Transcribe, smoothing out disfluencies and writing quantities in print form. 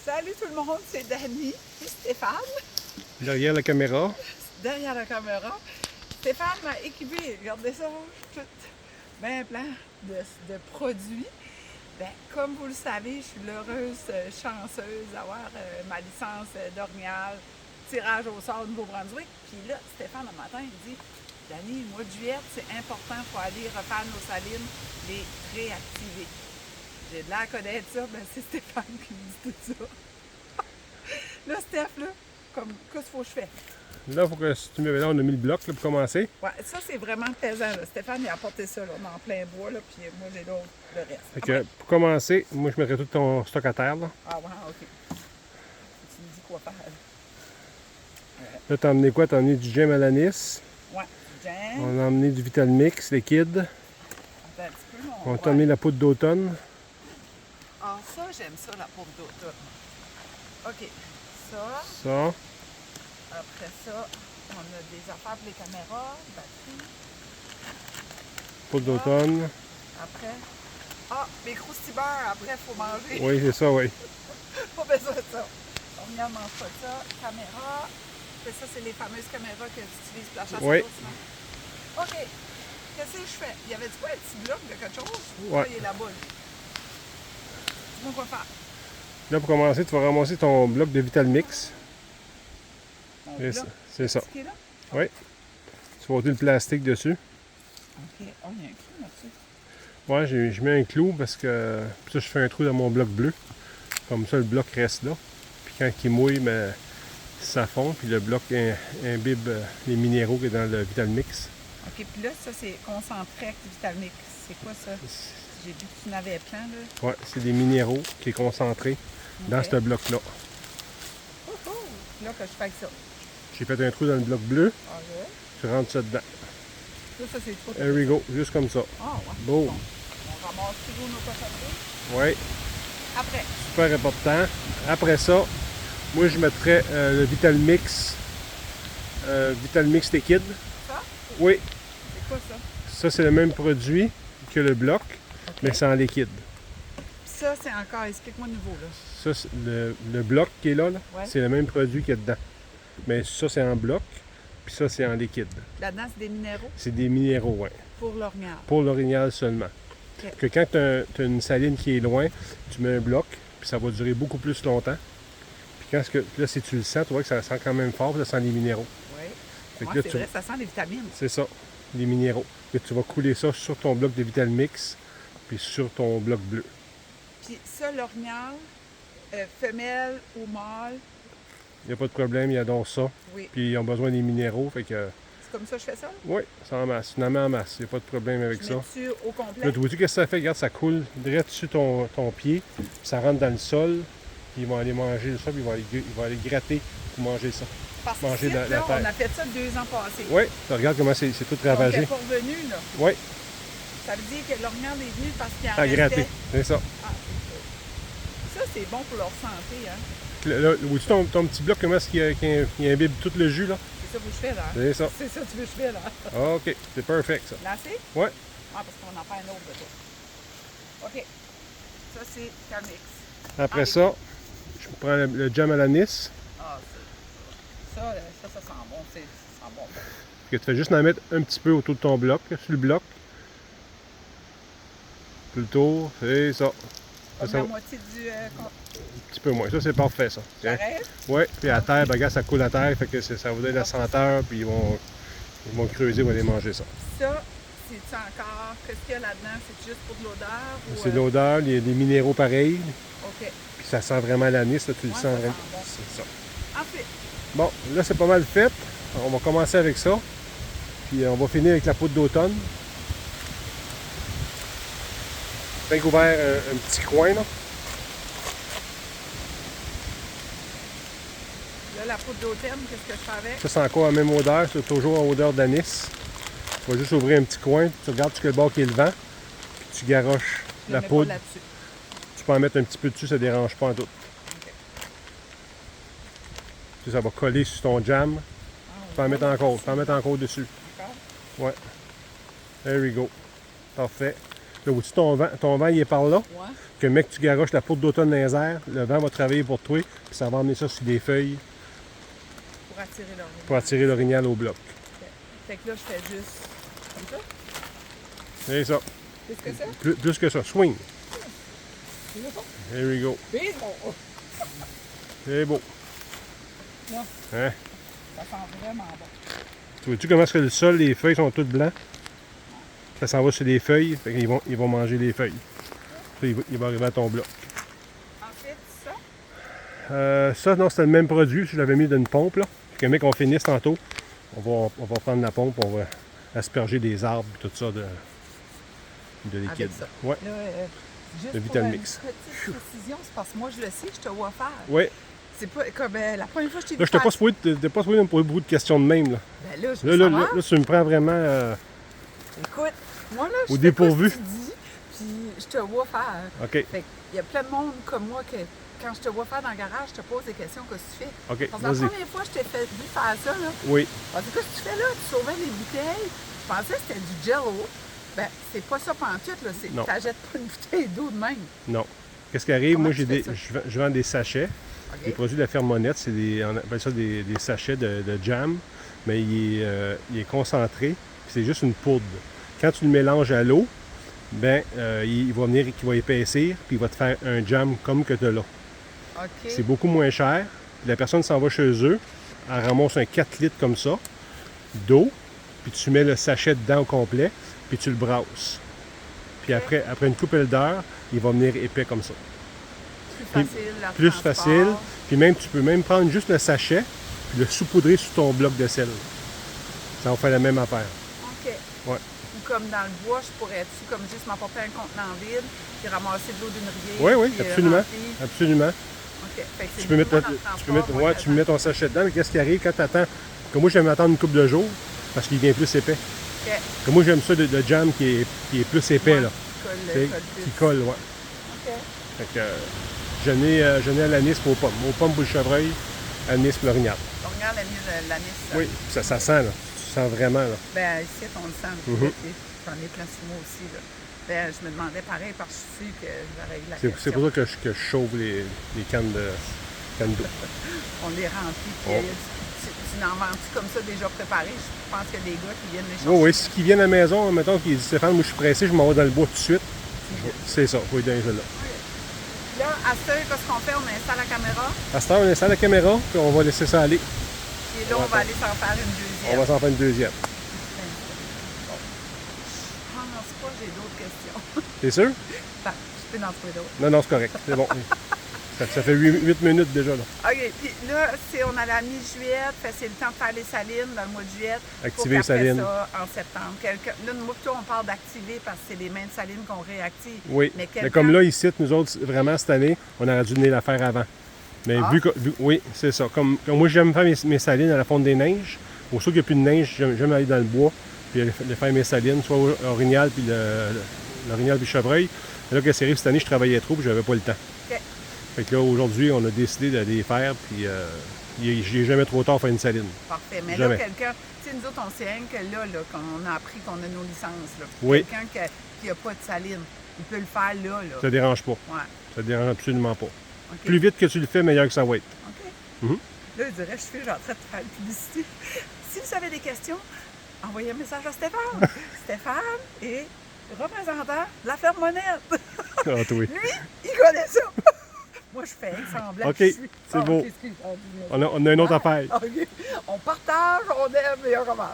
Salut tout le monde, c'est Dani et Stéphane. Derrière la caméra. Derrière la caméra. Stéphane m'a équipé, regardez ça, tout bien plein de produits. Ben, comme vous le savez, je suis l'heureuse chanceuse d'avoir ma licence d'Orignal, tirage au sort Nouveau-Brunswick. Puis là, Stéphane, le matin, il dit Dani, le mois de juillet, c'est important, il faut aller refaire nos salines, les réactiver. J'ai de l'air à connaître ça, ben c'est Stéphane qui me dit tout ça. Là, Steph, là, comme, qu'est-ce qu'il faut que je fais? Là, il faut que si tu me là, on a mis le bloc là, pour commencer. Ouais, ça, c'est vraiment pesant. Là. Stéphane, il a apporté ça, là, on est en plein bois, là, puis moi, j'ai l'autre, le reste. Fait que, pour commencer, moi, je mettrai tout ton stock à terre. Là, Ah, ouais, OK. Tu me dis quoi faire. là t'as emmené quoi? T'as emmené du gem à l'anis. Ouais, Jen. On a emmené du Vital Mix liquide. Attends un petit peu, mon On t'a emmené la poudre d'automne. Ah, ça, j'aime ça, la poudre d'automne. OK. Ça. Ça. Après ça, on a des affaires pour les caméras, batterie. Poudre d'automne. Après. Ah, les croustibeurs, après, il faut manger. Oui, c'est ça, oui. Pas besoin de ça. On vient mange pas ça. Caméra. Et ça, c'est les fameuses caméras que tu utilises pour la chasse Oui. à l'ours, non? OK. Qu'est-ce que je fais? Il y avait-tu pas un petit bloc de quelque chose? Ouais. Là, il est la boule. Dis-moi quoi faire. Là, pour commencer, tu vas ramasser ton bloc de Vital Mix. Mon Et bloc, c'est ça. ce qui est là? Oui. Tu vas ôter le plastique dessus. OK. Oh, il y a un clou là-dessus. Ouais, je mets un clou parce que ça, je fais un trou dans mon bloc bleu. Comme ça, le bloc reste là. Puis quand il mouille, ben, ça fond. Puis le bloc imbibe les minéraux qui est dans le Vital Mix. OK. Puis là, ça, c'est concentré avec du Vitalmix. C'est quoi ça? J'ai vu que tu en avais plein, là. Ouais, c'est des minéraux qui est concentré dans ce bloc-là. Oh! Là, que je fais avec ça. J'ai fait un trou dans le bloc bleu. Ah, ouais. Tu rentres ça dedans. Ça, c'est trop. There we go. Juste comme ça. Ah, ouais. Boom. Bon. On ramasse toujours nos cochonneries. Oui. Après. Super important. Après ça, moi, je mettrais le Vital Mix liquide. Ça? Oui. C'est quoi ça? Ça, c'est le même produit que le bloc, mais c'est en liquide. Ça, c'est encore, explique-moi de nouveau, là. Ça, le bloc qui est là, Ouais. c'est le même produit qu'il y a dedans. Mais ça, c'est en bloc, puis ça, c'est en liquide. Là-dedans, c'est des minéraux C'est des minéraux, oui. pour l'orignal. Pour l'orignal seulement. Ok. Que quand tu as une saline qui est loin, tu mets un bloc, puis ça va durer beaucoup plus longtemps. Puis là, si tu le sens, tu vois que ça sent quand même fort, puis ça sent les minéraux. Oui. Fait que Ouais, là, c'est tu- vrai, ça sent les vitamines. C'est ça, les minéraux. Et tu vas couler ça sur ton bloc de Vital Mix, puis sur ton bloc bleu. Puis ça, l'orignal, femelle ou mâle, Il n'y a pas de problème, ils adorent ça. oui. Puis ils ont besoin des minéraux, fait que C'est comme ça que je fais ça? oui, c'est en masse. Tu en mets en masse, il n'y a pas de problème avec Je ça. mets-tu au complet? Là, tu vois-tu qu'est-ce que ça fait? Regarde, ça coule direct dessus ton pied, puis ça rentre dans le sol, puis ils vont aller manger ça, puis ils vont aller gratter pour manger ça. Parce manger que la là, terre. on a fait ça 2 ans passés. Oui, regarde comment c'est tout Donc, elle ravagé. n'est pas revenue, là. Oui, Ça veut dire que l'orignal est venu parce qu'il en à restait. gratter, c'est ça. Ah, c'est ça. Ça, c'est bon pour leur santé, hein. Là, vois-tu ton petit bloc, comment est-ce qu'il imbibe tout le jus, là? C'est ça que je fais, là. C'est ça. C'est ça que tu veux que je fais, là. OK, c'est perfect, ça. Lancé? Ouais. Ah, parce qu'on en fait un autre de ça. OK. Ça, c'est Camix. Après Ah, ça, je prends le jam à l'anis, Ah, ça, ça sent bon. Ça sent bon. que tu fais juste en mettre un petit peu autour de ton bloc, sur le bloc. Tout le tour, c'est ça. Comme Ça, la un moitié du... petit peu moins. Ça, c'est parfait, ça. J'arrête? Oui, puis à terre, ben, regarde, ça coule à terre, fait que ça vous donne la senteur, puis ils vont creuser, ils vont aller manger ça. Ça, c'est-tu encore... Qu'est-ce qu'il y a là-dedans? C'est juste pour de l'odeur? Ou, C'est l'odeur, il y a des minéraux pareils, OK. puis ça sent vraiment l'anis, là, tu le Ouais, sens ça vraiment. sent bon. C'est ça. Ensuite, Bon, là, c'est pas mal fait. On va commencer avec ça, puis on va finir avec la poudre d'automne. J'ai ouvert un petit coin, là. là, la poudre d'automne, qu'est-ce que je fais avec? Ça, c'est encore la même odeur, c'est toujours en odeur d'anis. Tu vas juste ouvrir un petit coin, tu regardes sur quel bord qui est le vent, puis tu garoches Je la le mets poudre. pas là-dessus. Tu peux en mettre un petit peu dessus, ça ne dérange pas en tout. OK. Ça va coller sur ton jam. Ah, Tu peux en mettre encore, tu peux en mettre encore dessus. D'accord. Ouais. There we go. Parfait. Là, au-dessus, ton vent, il est par là. Ouais. Que mec, tu garoches la poudre d'automne dans les airs, le vent va travailler pour toi, puis ça va emmener ça sur des feuilles Pour attirer l'orignal. pour attirer l'orignal au bloc. Fait que là, je fais juste comme ça. C'est ça. Qu'est-ce que c'est? Plus que ça. Swing. C'est ça? There we go. Baseball! C'est beau. Là, Hein? ça sent vraiment bon. Tu vois-tu comment est-ce que le sol, les feuilles sont toutes blancs? Ça s'en va sur les feuilles, fait qu'ils vont manger les feuilles. Ça, il va arriver à ton bloc. Ensuite, ça. Ça, non, c'était le même produit. Je l'avais mis dans une pompe, là. Puis que mec, on finisse tantôt. On va prendre la pompe, on va asperger des arbres et tout ça de liquide. Avec ça. Ouais. Là, juste Le pour Vitamix. une petite précision, c'est parce que moi, je le sais, je te vois faire. Ouais. C'est pas comme la première fois que je t'ai vu Là, je t'ai faire pas supposé me poser beaucoup de questions de même, là. Ben là, je veux Là, savoir. là, tu me prends vraiment... Écoute, moi, là, je Au fais dépourvu. pas ce que tu dis, puis je te vois faire. OK, Fait qu'il y a plein de monde comme moi que quand je te vois faire dans le garage, je te pose des questions, qu'est-ce que tu fais? OK, Parce que la vas-y. première fois que je t'ai vu faire ça, là, Oui, parce que qu'est-ce que tu fais là? Tu sauvais les bouteilles. Je pensais que c'était du Jello. Ben, c'est pas ça pantoute, là. Non. Tu n'achètes pas une bouteille d'eau de même. non. Qu'est-ce qui arrive? Comment Moi, tu fais ça? je vends des sachets. OK? Les produits de la Fermonette, on appelle ça des sachets de jam, mais il est concentré, puis c'est juste une poudre. Quand tu le mélanges à l'eau, ben, il va venir, il va épaissir, puis il va te faire un jam comme que tu as là. OK. C'est beaucoup moins cher. Puis la personne s'en va chez eux, elle ramasse un 4 litres comme ça d'eau, puis tu mets le sachet dedans au complet, puis tu le brasses. Puis après une couple d'heures, il va venir épais comme ça. Plus facile, la Plus transport. facile. Puis même, tu peux même prendre juste le sachet, puis le saupoudrer sur ton bloc de sel. Ça va faire la même affaire. OK. Ouais. Ou comme dans le bois, je pourrais-tu comme juste m'apporter un contenant vide, puis ramasser de l'eau d'une rivière. Oui, oui, puis, absolument. remplir. Absolument. OK. Fait que c'est Tu peux mettre, beaucoup dans le transport, tu mets ton sachet dedans, mais qu'est-ce qui arrive quand tu attends? Comme moi, j'aime attendre une couple de jours, parce qu'il devient plus épais. OK. Comme moi, j'aime ça de jam qui est plus épais, Ouais, là. Qui Tu sais, colle qui plus. colle, ouais. OK. Fait que je n'ai à l'anis pour aux pommes. Aux pommes pour le chevreuil, anis pour l'orignal. On regarde l'anis. Oui, ça sent, là. Tu sens vraiment, là. Ben, ici, on le sent. Mhm. J'en ai plein sur moi aussi, là. Ben, je me demandais pareil parce que je sais que j'aurais eu la C'est question. pour ça que je chauffe les cannes d'eau. On les remplit. Puis, Oh. tu n'en vends-tu comme ça déjà préparé? Je pense que des gars qui viennent les chercher. Oui, oui, si qui viennent à la maison, mettons, qui disent Stéphane, moi je suis pressé, je m'en vais dans le bois tout de suite. C'est ça, faut lui donner celle-là. Là, à ce qu'est-ce qu'on fait? On installe la caméra. À ce temps, on installe la caméra, puis on va laisser ça aller. Et là, on va aller s'en faire une deuxième. On va s'en faire une deuxième. Je pense pas que j'ai d'autres questions. T'es sûr? Enfin, je peux en trouver d'autres. Non, non, c'est correct. C'est bon. Ça fait 8 minutes déjà, là. OK. Puis là, on a la mi-juillet. C'est le temps de faire les salines dans le mois de juillet. Activer les Faut qu'après salines. ça, en septembre. Là, nous, plutôt, on parle d'activer parce que c'est les mêmes salines qu'on réactive. Oui. Mais Mais quelqu'un- comme là, ici, nous autres, vraiment, cette année, on aurait dû venir la faire avant. Mais Ah. oui, c'est ça. Comme moi, j'aime faire mes salines à la fonte des neiges. Au saut qu'il n'y a plus de neige, j'aime aller dans le bois, puis aller faire mes salines, soit au l'orignal, puis l'orignal, puis le chevreuil. Mais là, qu'est-ce qui arrive cette année, je travaillais trop, puis j'avais pas le temps. OK. Fait que là, aujourd'hui, on a décidé d'aller les faire, puis il n'est jamais trop tard de faire une saline. Parfait. Mais Jamais. là, quelqu'un, tu sais, nous autres, on sait rien que là, qu'on a appris qu'on a nos licences. Là. Oui. Quelqu'un qui n'a pas de saline, il peut le faire là. Ça ne dérange pas. Ouais. Ça ne dérange absolument pas. OK. Plus vite que tu le fais, meilleur que ça va être. OK. Mhm. Là, je dirais, je suis en train de faire une publicité. Si vous avez des questions, envoyez un message à Stéphane. Stéphane est représentant de la Fermonette. Ah, toi. Lui, il connaît ça. Moi, je fais semblant OK, que je suis. c'est beau. Excuse, On a une autre affaire. OK. On partage, on aime et on commande.